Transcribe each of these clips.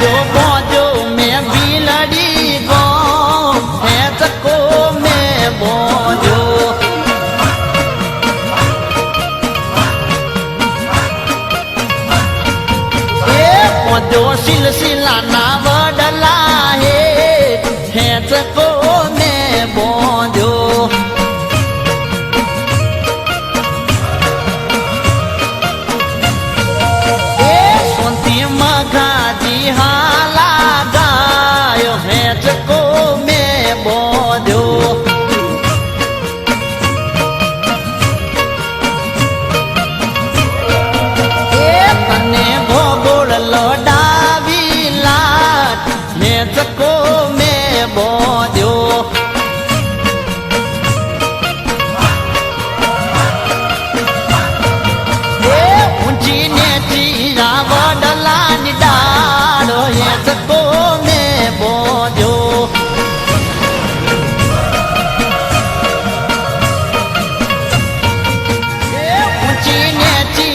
जो बोझो में बिलड़ी गो है चको में बोझो ए बोझो सिलसिला ना वडला है चको में बोझो हाला गायो है चको में बोझो तने भोगोड़ लोडावी लाट है चको में बोझो ऊंची नेची वडला डालो है चको में बोझो ऊंची नेची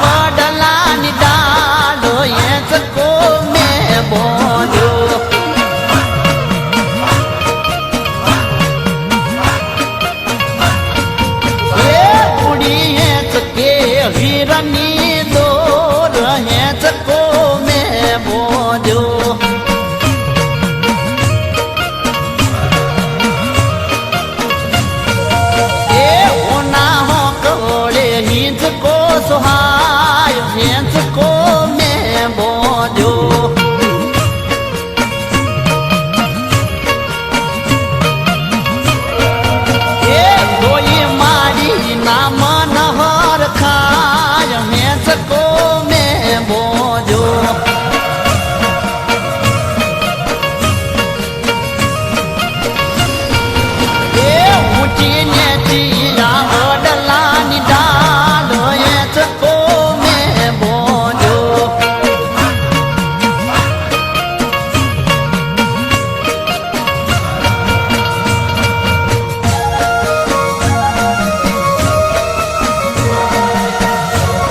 वडला डालो है चको में बोझो उड़ी है चके हिरनी दौर है चको में बोझो होना हो कोड़े हिंच को सुहा